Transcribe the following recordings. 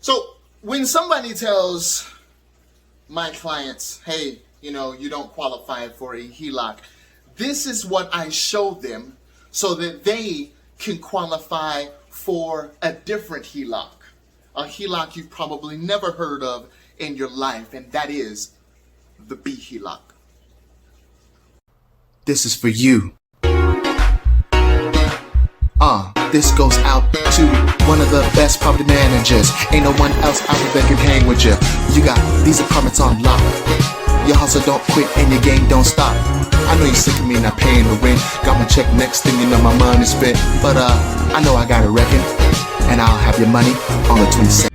So when somebody tells my clients, hey, you don't qualify for a HELOC, this is what I show them so that they can qualify for a different HELOC. A HELOC you've probably never heard of in your life, and that is the B HELOC. This is for you. This goes out to one of the best property managers. Ain't no one else out there that can hang with you. You got these apartments on lock. Your hustle don't quit and your game don't stop. I know you're sick of me not paying the rent. Got my check next thing you know my money's spent. But I know I got a reckon, and I'll have your money on the 22nd.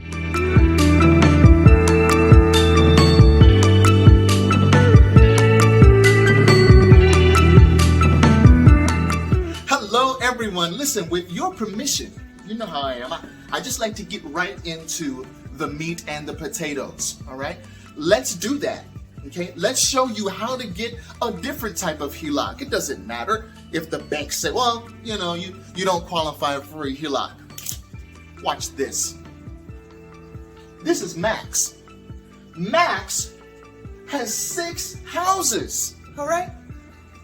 Everyone, listen, with your permission, you know how I am. I just like to get right into the meat and the potatoes, all right? Let's do that, okay? Let's show you how to get a different type of HELOC. It doesn't matter if the bank say, well, you don't qualify for a HELOC. Watch this. This is Max. Max has 6 houses, all right?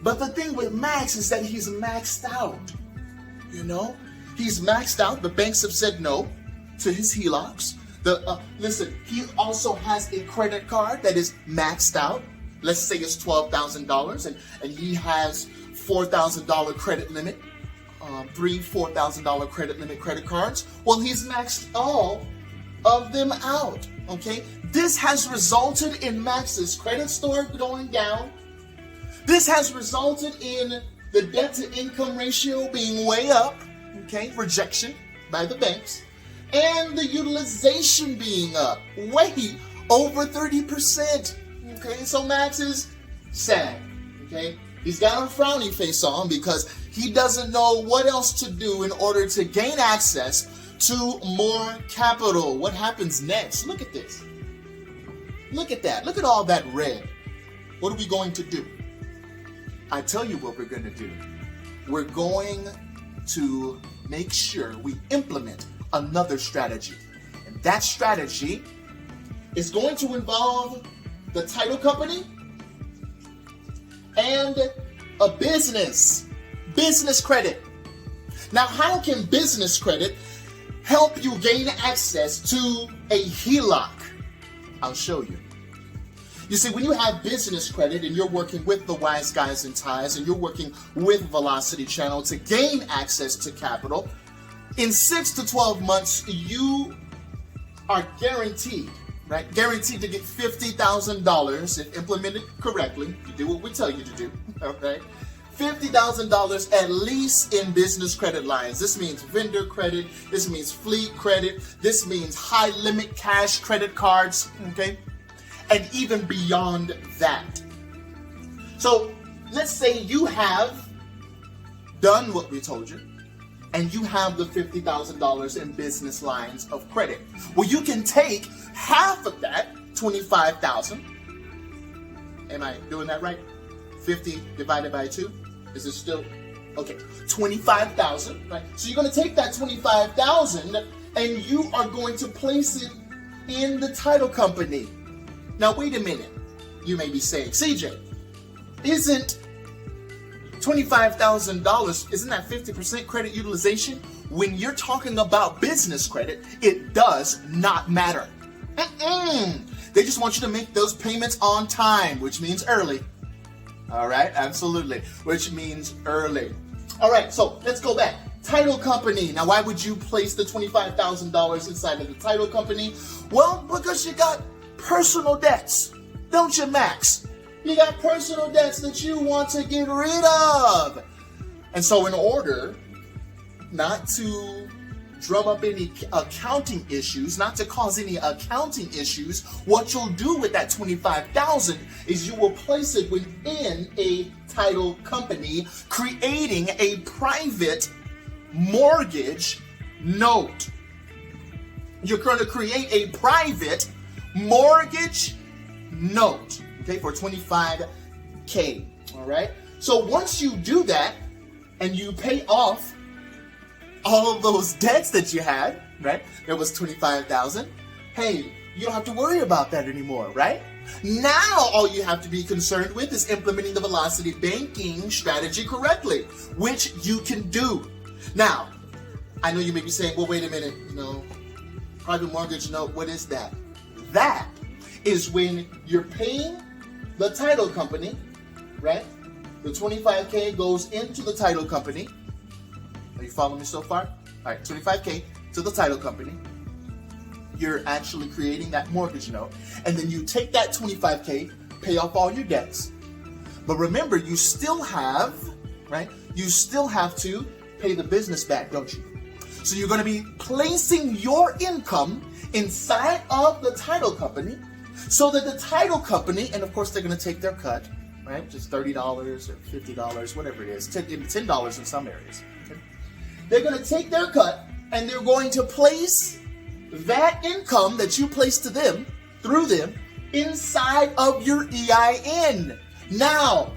But the thing with Max is that he's maxed out. He's maxed out. The banks have said no to his HELOCs. Listen, he also has a credit card that is maxed out. Let's say it's $12,000 and he has $4,000 credit limit, $4,000 credit limit credit cards. Well, he's maxed all of them out, okay? This has resulted in Max's credit score going down. This has resulted in the debt-to-income ratio being way up, okay, rejection by the banks, and the utilization being up, way over 30%, okay? So Max is sad, okay? He's got a frowny face on because he doesn't know what else to do in order to gain access to more capital. What happens next? Look at this. Look at that. Look at all that red. What are we going to do? I tell you what we're going to do. We're going to make sure we implement another strategy. And that strategy is going to involve the title company and a business credit. Now, how can business credit help you gain access to a HELOC? I'll show you. You see, when you have business credit and you're working with the Wise Guys and Ties and you're working with Velocity Channel to gain access to capital, in 6 to 12 months, you are guaranteed, right? Guaranteed to get $50,000 if implemented correctly. You do what we tell you to do, okay? $50,000 at least in business credit lines. This means vendor credit. This means fleet credit. This means high limit cash credit cards, okay? And even beyond that. So let's say you have done what we told you and you have the $50,000 in business lines of credit. Well, you can take half of that, $25,000. Am I doing that right? 50 divided by 2? Is it still? Okay, $25,000, right? So you're going to take that $25,000 and you are going to place it in the title company. Now, wait a minute. You may be saying, CJ, isn't $25,000, isn't that 50% credit utilization? When you're talking about business credit, it does not matter. They just want you to make those payments on time, which means early. All right, absolutely, which means early. All right, so let's go back. Title company. Now, why would you place the $25,000 inside of the title company? Well, because you got personal debts, don't you, Max? You got personal debts that you want to get rid of. And so in order not to drum up any accounting issues, not to cause any accounting issues, what you'll do with that $25,000 is you will place it within a title company, creating a private mortgage note. You're going to create a private mortgage note, okay, for $25K, all right? So once you do that and you pay off all of those debts that you had, right? There was $25,000. hey, you don't have to worry about that anymore, right? Now, all you have to be concerned with is implementing the velocity banking strategy correctly, which you can do. Now, I know you may be saying, well, wait a minute, private mortgage note, what is that? That is when you're paying the title company, right? The $25K goes into the title company. Are you following me so far? All right, $25K to the title company. You're actually creating that mortgage note. And then you take that $25K, pay off all your debts. But remember, you still have, right? You still have to pay the business back, don't you? So you're going to be placing your income inside of the title company so that the title company, and of course they're going to take their cut, right? Just $30 or $50, whatever it is, $10 in some areas. Okay? They're going to take their cut and they're going to place that income that you place to them, through them, inside of your EIN. Now,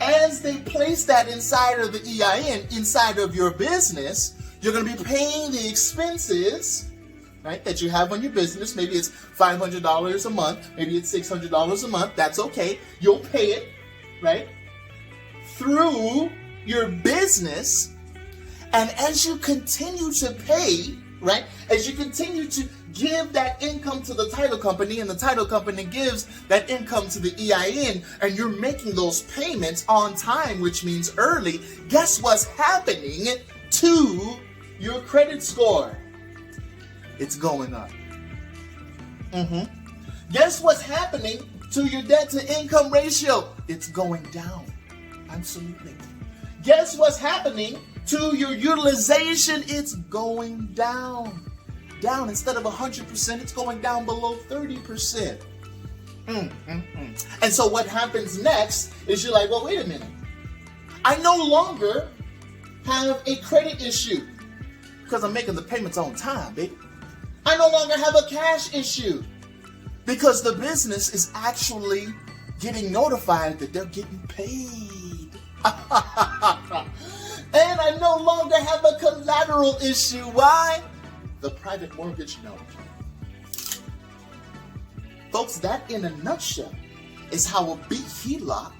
as they place that inside of the EIN, inside of your business, you're going to be paying the expenses, right, that you have on your business. Maybe it's $500 a month. Maybe it's $600 a month. That's okay. You'll pay it, right, through your business. And as you continue to pay, right, as you continue to give that income to the title company and the title company gives that income to the EIN and you're making those payments on time, which means early, guess what's happening to your credit score? It's going up. Guess what's happening to your debt to income ratio? It's going down. Absolutely. Guess what's happening to your utilization? It's going down. Instead of 100%, it's going down below 30%. And so what happens next is you're like, well, wait a minute. I no longer have a credit issue because I'm making the payments on time, baby. I no longer have a cash issue because the business is actually getting notified that they're getting paid. And I no longer have a collateral issue. Why? The private mortgage note. Folks, that in a nutshell is how a HELOC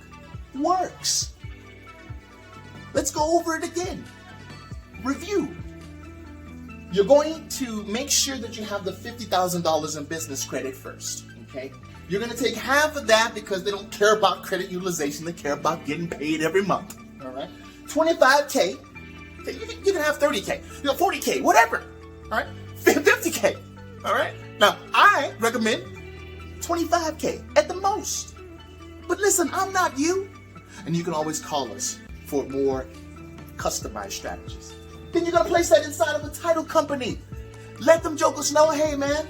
works. Let's go over it again. Review. You're going to make sure that you have the $50,000 in business credit first, okay? You're going to take half of that because they don't care about credit utilization. They care about getting paid every month, all right? $25K. Okay, you can have $30K, 40K, whatever, all right? $50K, all right? Now, I recommend $25K at the most. But listen, I'm not you. And you can always call us for more customized strategies. Then you're going to place that inside of a title company. Let them jokers know, hey, man,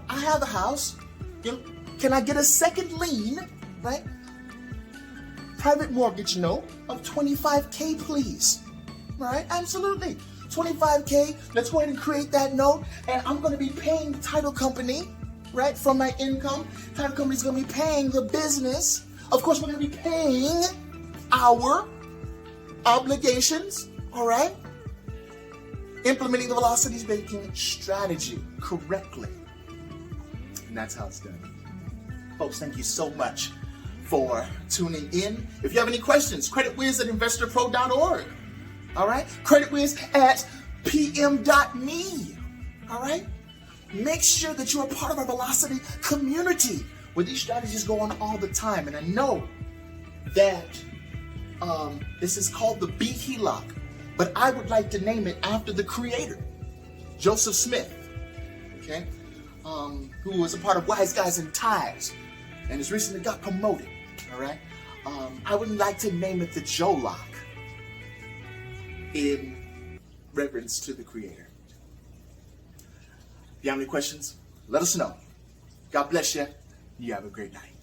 I have a house. Can I get a second lien, right? Private mortgage note of $25K, please. All right, absolutely. $25K, let's go ahead and create that note. And I'm going to be paying the title company, right, from my income. Title company's going to be paying the business. Of course, we're going to be paying our obligations, all right? Implementing the velocity banking strategy correctly. And that's how it's done. Folks, thank you so much for tuning in. If you have any questions, creditwiz@investorpro.org. All right? creditwiz@pm.me. All right? Make sure that you're a part of our velocity community where these strategies go on all the time. And I know that this is called the HELOC, but I would like to name it after the creator, Joseph Smith, okay, who was a part of Wise Guys and Ties and has recently got promoted, all right? I would like to name it the JOLOC in reverence to the creator. If you have any questions, let us know. God bless you. You have a great night.